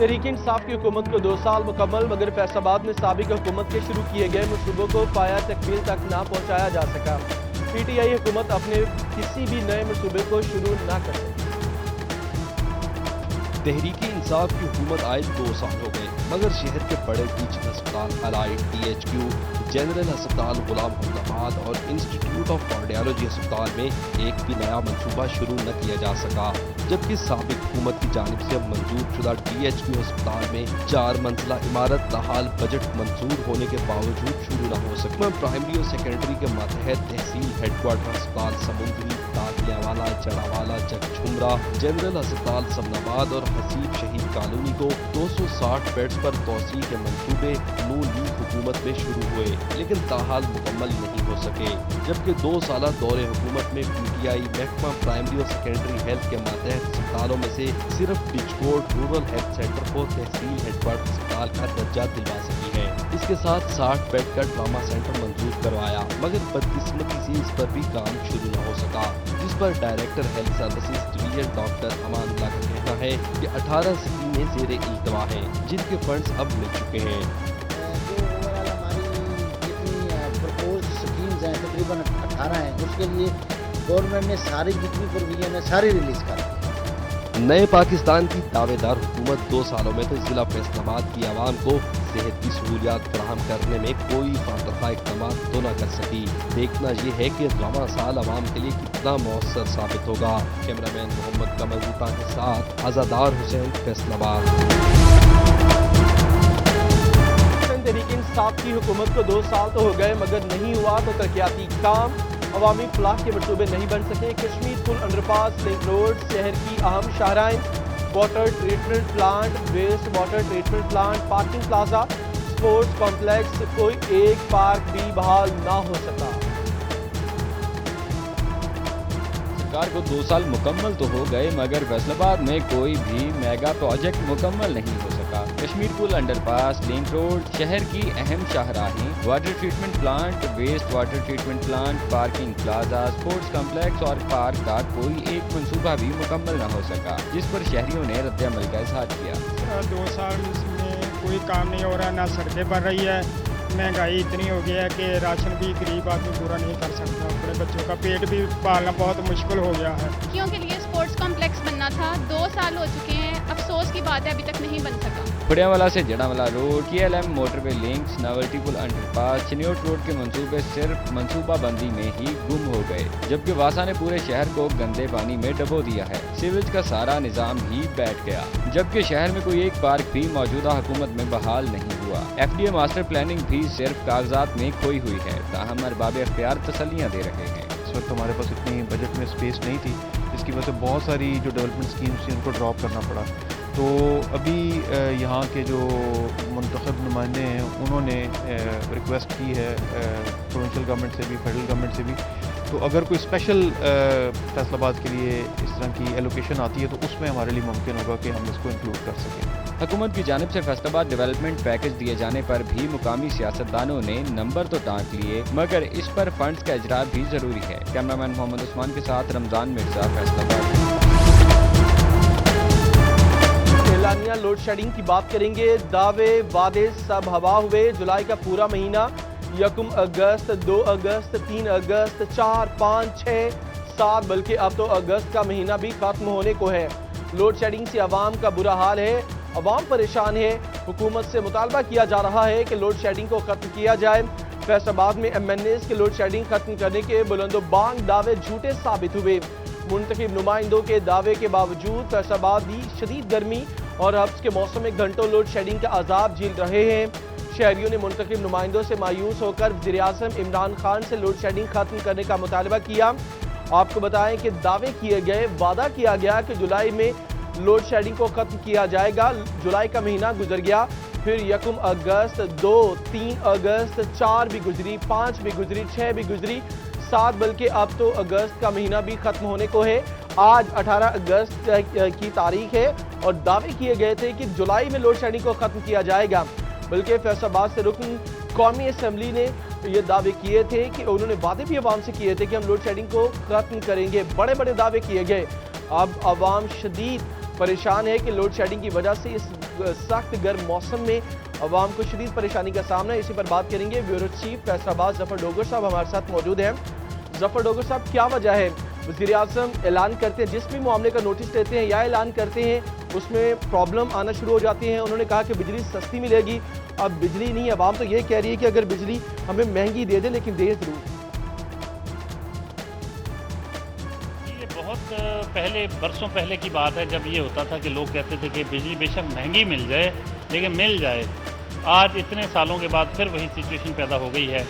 तहरीक इंसाफ की हुकूमत को 2 साल मुकम्मल, मगर फैसलाबाद में साबिक हुकूमत के शुरू किए गए मनसूबों को पाया तकमील तक ना पहुँचाया जा सका। PTI हुकूमत अपने किसी भी नए मनसूबे को शुरू ना कर सकी। तहरीक इंसाफ की हुकूमत आए 2 साल हो गए, मगर शहर के बड़े टीचिंग अस्पताल अलाइड, THQ, जनरल अस्पताल गुलाम अहमदाबाद और इंस्टीट्यूट ऑफ कार्डियोलॉजी अस्पताल में एक भी नया मंसूबा शुरू न किया जा सका। जबकि साबिक हुकूमत की जानिब से मंजूर शुदा THQ अस्पताल में 4 मंजिला इमारत ताहाल बजट मंजूर होने के बावजूद शुरू न हो सका। प्राइमरी और सेकेंडरी के मातहत तहसील हेडक्वार्टर अस्पताल समुंदरी, दाखियावाला, जड़ावाला, जगझुमरा, जनरल अस्पताल समनाबाद और हसीब शहीद कॉलोनी को 260 बेड्स पर तोसी के मंसूबे नून लीग हुकूमत में शुरू हुए, लेकिन ताहाल मुकम्मल नहीं हो सके। जबकि 2 साल दौरे हुकूमत में PTI महकमा प्राइमरी और सेकेंडरी हेल्थ के मातहत अस्पतालों में से सिर्फ डिचकोट रूरल हेल्थ सेंटर को तहसील हेडक्वार्टर अस्पताल का दर्जा दिलवा सकी है। इसके साथ 60 बेड का ट्रामा सेंटर मंजूर करवाया, मगर बदकिस्मती से इस पर भी काम शुरू न हो सका, जिस पर director health services division doctor Amanullah का कहना है कि 18 स्कीमें ज़ेरे इल्तवा हैं, जिनके फंड्स अब मिल चुके हैं। जो ओवरऑल हमारी जितनी प्रपोज स्कीम्स हैं तकरीबन 18 हैं, उसके लिए गवर्नमेंट ने सारी जितनी प्रोविजन है सारी रिलीज कर दी। नए पाकिस्तान की दावेदार हुकूमत 2 सालों में तो जिला फैसलाबाद की आवाम को सेहत की सहूलियात फराहम करने में कोई फातहा इकदाम तो न कर सकी। देखना ये है कि रवां साल आवाम के लिए कितना मौसर साबित होगा। कैमरामैन मोहम्मद कमर बूटा के साथ आज़ादार हुसैन, फैसलाबाद। तहरीक इंसाफ की हुकूमत को 2 साल तो हो गए, मगर नहीं हुआ तो तरक्याती काम, अवामी फलाह के मनसूबे नहीं बन सके। कश्मीर पुल, अंडरपास, लिंक रोड, शहर की अहम शाहराएं, water treatment plant, waste water treatment plant, parking plaza, sports complex, कोई एक पार्क भी बहाल ना हो सका। सरकार को 2 साल मुकम्मल तो हो गए, मगर फैसलाबाद में कोई भी मेगा प्रोजेक्ट मुकम्मल नहीं हो सका। कश्मीर पुल, अंडरपास, लिंक रोड, शहर की अहम शाहराहें, water treatment plant, waste water treatment plant, parking plaza, sports complex और पार्क का कोई एक मंसूबा भी मुकम्मल न हो सका, जिस पर शहरियों ने रद्द-ए-अमल का इजहार किया। 2 साल में कोई काम नहीं हो रहा, ना सड़कें बन रही है, महंगाई इतनी हो गई है कि राशन भी गरीब आदमी पूरा नहीं कर सकता, अपने बच्चों का पेट भी पालना बहुत मुश्किल हो गया है। क्योंकि लिए स्पोर्ट्स कॉम्प्लेक्स बनना था, 2 साल हो चुके हैं, अफसोस की बात है अभी तक नहीं बन सका। फड़ियावाला से Jaranwala road, KLM motorway links, novelty पुल अंडरपास, चिन्योट रोड के मंसूबे सिर्फ मंसूबा बंदी में ही गुम हो गए, जबकि वासा ने पूरे शहर को गंदे पानी में डबो दिया है। सीवेज का सारा निजाम ही बैठ गया, जबकि शहर में कोई एक पार्क भी मौजूदा हुकूमत में बहाल नहीं हुआ। FDA मास्टर प्लानिंग भी सिर्फ कागजात में खोई हुई है, ताहम अरबाब इख्तियार तसल्लियाँ दे रहे हैं। इस वक्त हमारे पास इतनी बजट में स्पेस नहीं थी, जिसकी वजह से बहुत सारी जो डेवलपमेंट स्कीम्स थी उनको ड्रॉप करना पड़ा। तो अभी यहाँ के जो मुंतखब नुमाइंदे हैं उन्होंने रिक्वेस्ट की है प्रोविंशियल गवर्नमेंट से भी, फेडरल गवर्नमेंट से भी, तो अगर कोई स्पेशल फैसलाबाद के लिए इस तरह की एलोकेशन आती है तो उसमें हमारे लिए मुमकिन होगा कि हम इसको इंक्लूड कर सकें। हुकूमत की जानिब से फैसलाबाद डेवलपमेंट पैकेज दिए जाने पर भी मुकामी सियासतदानों ने नंबर तो टाँक लिए, मगर इस पर फंड्स का इजरा भी जरूरी है। कैमरामैन मोहम्मद उस्मान के साथ रमजान मिर्जा, फैसलाबाद। एलानिया लोड शेडिंग की बात करेंगे। दावे वादे सब हवा हुए। जुलाई का पूरा महीना 1 अगस्त, 2 अगस्त, 3 अगस्त, 4, 5, 6, 7, बल्कि अब तो अगस्त का महीना भी खत्म होने को है। लोड शेडिंग से आवाम का बुरा हाल है, अवाम परेशान है। हुकूमत से मुतालबा किया जा रहा है कि लोड शेडिंग को खत्म किया जाए। फैसलाबाद में MNAs के लोड शेडिंग खत्म करने के बुलंदोबांग दावे झूठे साबित हुए। मुंतखब नुमाइंदों के दावे के बावजूद फैसलाबाद भी शदीद गर्मी और हब्स के मौसम में घंटों लोड शेडिंग का अजाब झेल रहे हैं। शहरियों ने मुंतखब नुमाइंदों से मायूस होकर वज़ीर-ए-आज़म इमरान खान से लोड शेडिंग खत्म करने का मुतालबा किया। आपको बताएं कि दावे किए गए, वादा किया गया कि जुलाई में लोड शेडिंग को खत्म किया जाएगा। जुलाई का महीना गुजर गया, फिर 1 अगस्त, 2, 3 अगस्त, 4 भी गुजरी, 5 भी गुजरी, 6 भी गुजरी, 7, बल्कि अब तो अगस्त का महीना भी खत्म होने को है। आज 18 अगस्त की तारीख है और दावे किए गए थे कि जुलाई में लोड शेडिंग को खत्म किया जाएगा, बल्कि फैसलाबाद से रुकन कौमी असम्बली ने ये दावे किए थे कि उन्होंने वादे भी अवाम से किए थे कि हम लोड शेडिंग को खत्म करेंगे। बड़े बड़े दावे किए गए। अब अवाम शदीद परेशान है कि लोड शेडिंग की वजह से इस सख्त गर्म मौसम में अवाम को शदीद परेशानी का सामना है। इसी पर बात करेंगे। ब्यूरो चीफ फैसलाबाद जफर डोगर साहब हमारे साथ मौजूद हैं। जफर डोगर साहब, क्या वजह है वज़ीर आज़म ऐलान करते हैं, जिस भी मामले का नोटिस लेते हैं या ऐलान करते हैं उसमें प्रॉब्लम आना शुरू हो जाती है। उन्होंने कहा कि बिजली सस्ती मिलेगी, अब बिजली नहीं, अवाम तो ये कह रही है कि अगर बिजली हमें महंगी दे दे लेकिन दे जरूर। ये बहुत पहले, बरसों पहले की बात है जब ये होता था कि लोग कहते थे कि बिजली बेशक महंगी मिल जाए लेकिन मिल जाए। आज इतने सालों के बाद फिर वही सिचुएशन पैदा हो गई है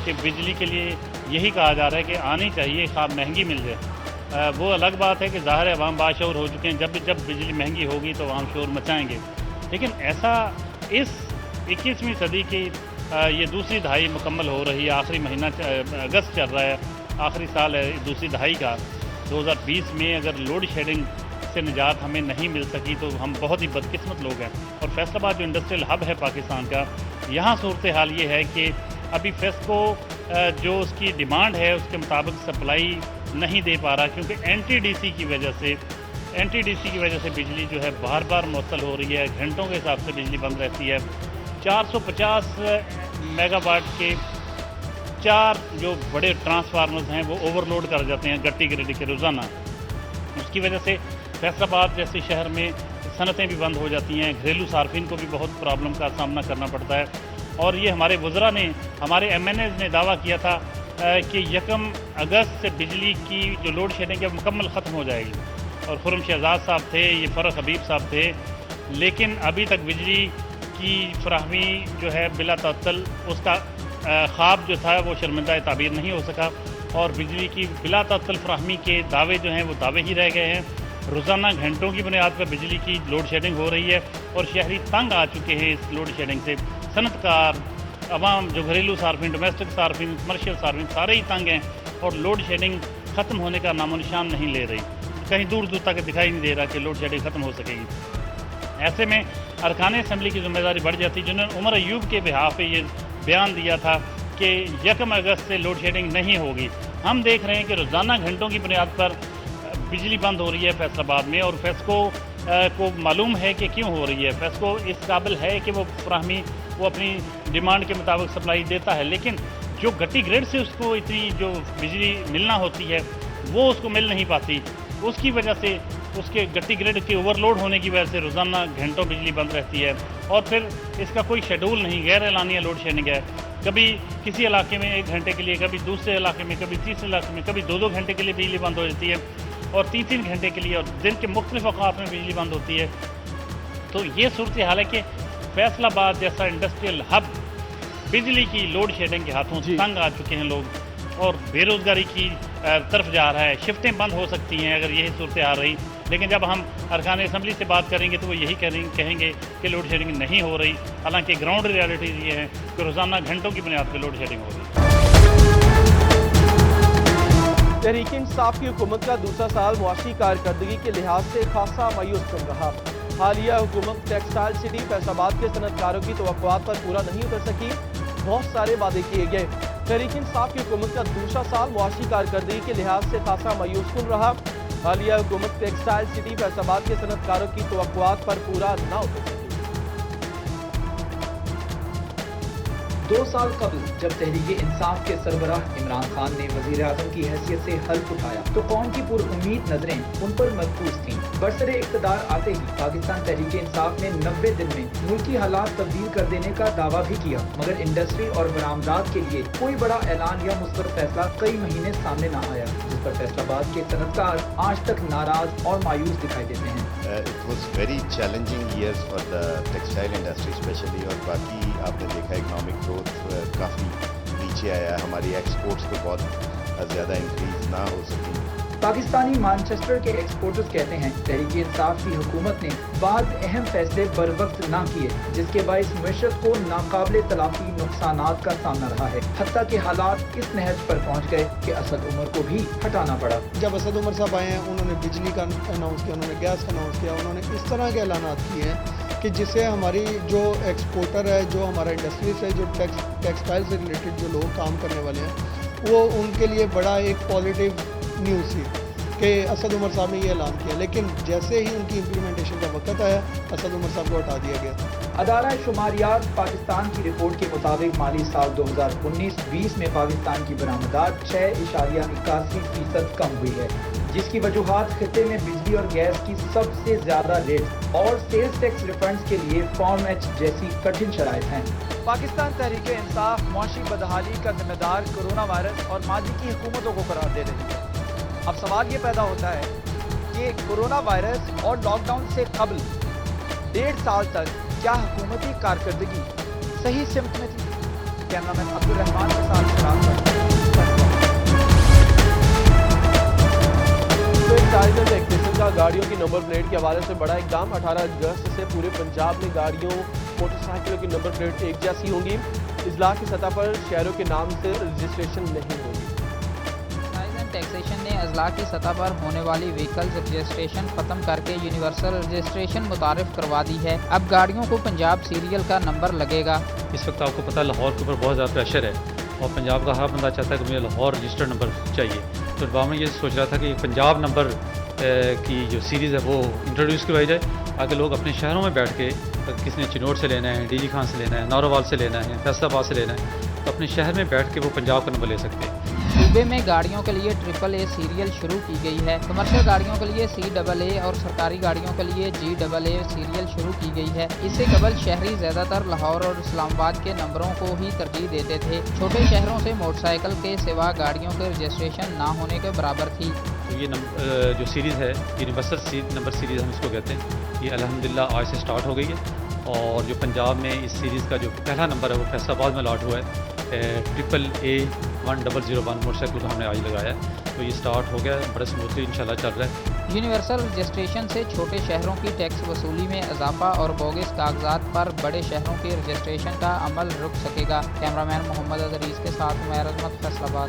कि बिजली के लिए यही कहा जा रहा है कि आनी चाहिए, खाब महंगी मिल जाए। वो अलग बात है कि ज़ाहिर है अवाम बाशऊर हो चुके हैं, जब बिजली महंगी होगी तो अवाम शोर मचाएंगे। लेकिन ऐसा इस 21वीं सदी की ये दूसरी दहाई मुकम्मल हो रही है, आखिरी महीना अगस्त चल रहा है, आखिरी साल है दूसरी दहाई का। 2020 में अगर लोड शेडिंग से निजात हमें नहीं मिल सकी तो हम बहुत ही बदकिस्मत लोग हैं। और फैसलाबाद जो इंडस्ट्रियल हब है पाकिस्तान का, यहाँ सूरत हाल ये है कि अभी फेस्को जो उसकी डिमांड है उसके मुताबिक सप्लाई नहीं दे पा रहा, क्योंकि एनटीडीसी की वजह से बिजली जो है बार बार मुअत्तल हो रही है, घंटों के हिसाब से बिजली बंद रहती है। 450 मेगावाट के 4 जो बड़े ट्रांसफार्मर्स हैं वो ओवरलोड कर जाते हैं गट्टी ग्रिड के रोज़ाना। उसकी वजह से फैसलाबाद जैसे शहर में सनतें भी बंद हो जाती हैं, घरेलू सार्फिन को भी बहुत प्रॉब्लम का सामना करना पड़ता है। और ये हमारे वज़रा ने, हमारे MNAs ने दावा किया था कि 1 अगस्त से बिजली की जो लोड शेडिंग है मुकम्मल ख़त्म हो जाएगी। और खुर्रम शहजाद साहब थे, ये फ़रख हबीब साहब थे, लेकिन अभी तक बिजली की फराहमी जो है बिला तअत्तल, उसका ख्वाब जो था वो शर्मिंदा ताबीर नहीं हो सका। और बिजली की बिला तअत्तल फराहमी के दावे जो हैं वो दावे ही रह गए हैं। रोज़ाना घंटों की बुनियाद पर बिजली की लोड शेडिंग हो रही है और शहरी तंग आ चुके हैं इस लोड शेडिंग से। सनतकार, अवाम, जो घरेलू सार्फिन, डोमेस्टिक सार्फिन, कमर्शियल सार्फिन, सारे ही तंग हैं और लोड शेडिंग ख़त्म होने का नामो निशान नहीं ले रही। कहीं दूर दूर तक दिखाई नहीं दे रहा कि लोड शेडिंग ख़त्म हो सकेगी। ऐसे में अरकान असम्बली की जिम्मेदारी बढ़ जाती, जिन्होंने उमर अयूब के बिहाफ पे ये बयान दिया था कि 1 अगस्त से लोड शेडिंग नहीं होगी। हम देख रहे हैं कि रोज़ाना घंटों की बुनियाद पर बिजली बंद हो रही है फैसलाबाद में, और फेस्को को मालूम है कि क्यों हो रही है। फेस्को इस काबिल है कि वो फराहमी वो अपनी डिमांड के मुताबिक सप्लाई देता है, लेकिन जो गट्टी ग्रिड से उसको इतनी जो बिजली मिलना होती है वो उसको मिल नहीं पाती। उसकी वजह से उसके गट्टी ग्रिड के ओवरलोड होने की वजह से रोज़ाना घंटों बिजली बंद रहती है। और फिर इसका कोई शेड्यूल नहीं, गैर एलानिया लोड शेडिंग है। कभी किसी इलाके में 1 घंटे के लिए, कभी दूसरे इलाके में, कभी तीसरे इलाके में, कभी 2-2 घंटे के लिए बिजली बंद हो जाती है और 3-3 घंटे के लिए, और दिन के मुख्तलिफ औकात में बिजली बंद होती है। तो ये सूरत हाल है कि फैसलाबाद जैसा इंडस्ट्रियल हब बिजली की लोड शेडिंग के हाथों तंग आ चुके हैं लोग, और बेरोज़गारी की तरफ जा रहा है। शिफ्टें बंद हो सकती हैं अगर यही सूरत हाल रही, लेकिन जब हम अरकान असम्बली से बात करेंगे तो वो यही कहेंगे कि लोड शेडिंग नहीं हो रही। हालांकि ग्राउंड रियलिटीज़ ये है कि रोज़ाना घंटों की बुनियाद पर लोड शेडिंग हो रही है। तहरीक इंसाफ की हुकूमत का दूसरा साल मुआशी कारकर्दगी के लिहाज से खासा मायूस कर रहा। हालिया हुकूमत टेक्सटाइल सिटी फैसलाबाद के सनतकारों की तवक्कुआत पर पूरा नहीं उतर सकी, बहुत सारे वादे किए गए। तहरीक इंसाफ की हुकूमत का दूसरा साल मुआशी कारकर्दगी के लिहाज से खासा मायूस कुन रहा। हालिया हुकूमत टेक्सटाइल सिटी फैसलाबाद के सनतकारों की तवक्कुआत पर पूरा न उतर सकी। 2 साल कबल जब तहरीक इंसाफ के सरबराह इमरान खान ने वजीर आजम की हैसियत से हल्फ उठाया तो कौम की पुरउम्मीद नजरें उन पर मरकूज थीं। बरसरे इक़्तिदार आते ही पाकिस्तान तहरीक इंसाफ ने 90 दिन में मुल्की हालात तब्दील कर देने का दावा भी किया, मगर इंडस्ट्री और बरामदात के लिए कोई बड़ा ऐलान या मुस्बत फैसला कई महीने सामने न आया, जिस पर फैसलाबाद के सनतकार आज तक नाराज और मायूस दिखाई देते हैं। It was very challenging years for the textile industry especially, और बाकी आपने देखा इकोनॉमिक ग्रोथ काफ़ी नीचे आया, हमारी एक्सपोर्ट्स तो बहुत ज़्यादा इंक्रीज ना हो सकी। पाकिस्तानी मानचेस्टर के एक्सपोर्टर्स कहते हैं तहरीक इंसाफ की हुकूमत ने बाद अहम फैसले बर वक्त ना किए, जिसके बाइस मईशत को नाकाबिले तलाफी नुकसानात का सामना रहा है। हत्ता के हालात इस नहज पर पहुँच गए कि असद उमर को भी हटाना पड़ा। जब असद उमर साहब आए हैं उन्होंने बिजली का अनाउंस किया, उन्होंने गैस का अनाउंस किया, उन्होंने इस तरह के ऐलानात किए हैं कि जिससे हमारी जो एक्सपोर्टर है, जो हमारा इंडस्ट्री से, जो टेक्सटाइल से रिलेटेड जो लोग काम करने वाले हैं, वो उनके लिए बड़ा एक पॉजिटिव न्यूज़ थी। کہ اسد عمر صاحب نے یہ اعلان کیا، لیکن جیسے ہی ان کی امپلیمنٹیشن کا وقت آیا اسد عمر صاحب کو ہٹا دیا گیا۔ ادارہ شماریات پاکستان کی رپورٹ کے مطابق مالی سال 2019-20 میں پاکستان کی برآمدات 6.81% کم ہوئی ہے، جس کی وجوہات خطے میں بجلی اور گیس کی سب سے زیادہ ریٹ اور سیلز ٹیکس ریفنڈز کے لیے فارم ایچ جیسی کٹھن شرائط ہیں۔ پاکستان تحریک انصاف معاشی بدحالی کا ذمہ دار کرونا وائرس اور ماضی کی حکومتوں کو قرار دے رہی ہے۔ اب سوال یہ پیدا ہوتا ہے کہ کرونا وائرس اور لاک ڈاؤن سے قبل 1.5 سال تک کیا حکومتی کارکردگی صحیح سمت میں تھی؟ کیمرامین عبد الرحمان کے ساتھ شراب ایک قسم کا گاڑیوں کی نمبر پلیٹ کے حوالے سے بڑا اقدام۔ 18 اگست سے پورے پنجاب میں گاڑیوں موٹر سائیکلوں کی نمبر پلیٹ ایک جیسی ہوں گی۔ اضلاع کی سطح پر شہروں کے نام سے رجسٹریشن نہیں ہوگی۔ ٹیکسیشن نے اضلاع کی سطح پر ہونے والی وہیکلز رجسٹریشن ختم کر کے یونیورسل رجسٹریشن متعارف کروا دی ہے۔ اب گاڑیوں کو پنجاب سیریل کا نمبر لگے گا۔ اس وقت آپ کو پتہ لاہور کے اوپر بہت زیادہ پریشر ہے اور پنجاب کا ہر بندہ چاہتا ہے کہ مجھے لاہور رجسٹرڈ نمبر چاہیے، تو عوام نے یہ سوچ رہا تھا کہ پنجاب نمبر کی جو سیریز ہے وہ انٹروڈیوس کروائی جائے تاکہ لوگ اپنے شہروں میں بیٹھ کے، کس نے چنوٹ سے لینا ہے، ڈی جی خان سے لینا ہے، نوروال سے لینا ہے، فیصل آباد سے لینا ہے، تو اپنے شہر میں بیٹھ کے وہ پنجاب کا نمبر لے سکتے ہیں۔ صوبے میں گاڑیوں کے لیے AAA سیریل شروع کی گئی ہے۔ کمرشل گاڑیوں کے لیے CAA اور سرکاری گاڑیوں کے لیے GAA سیریل شروع کی گئی ہے۔ اس سے قبل شہری زیادہ تر لاہور اور اسلام آباد کے نمبروں کو ہی ترجیح دیتے تھے۔ چھوٹے شہروں سے موٹر سائیکل کے سوا گاڑیوں کے رجسٹریشن نہ ہونے کے برابر تھی۔ تو یہ جو سیریز ہے یونیورسل نمبر سیریز ہم اس کو کہتے ہیں، یہ الحمدللہ آج سے سٹارٹ ہو گئی ہے، اور جو پنجاب میں اس سیریز کا جو پہلا نمبر ہے وہ فیصل آباد میں الاٹ ہوا ہے۔ AAA 1001 موٹر سائیکل کو ہم نے آج لگایا ہے، تو یہ سٹارٹ ہو گیا ہے، بڑے اسموتھلی انشاءاللہ چل رہا ہے۔ یونیورسل رجسٹریشن سے چھوٹے شہروں کی ٹیکس وصولی میں اضافہ اور بوگس کاغذات پر بڑے شہروں کی رجسٹریشن کا عمل رک سکے گا۔ کیمرامین محمد ادریس کے ساتھ عمیر عظمت، فیصل آباد۔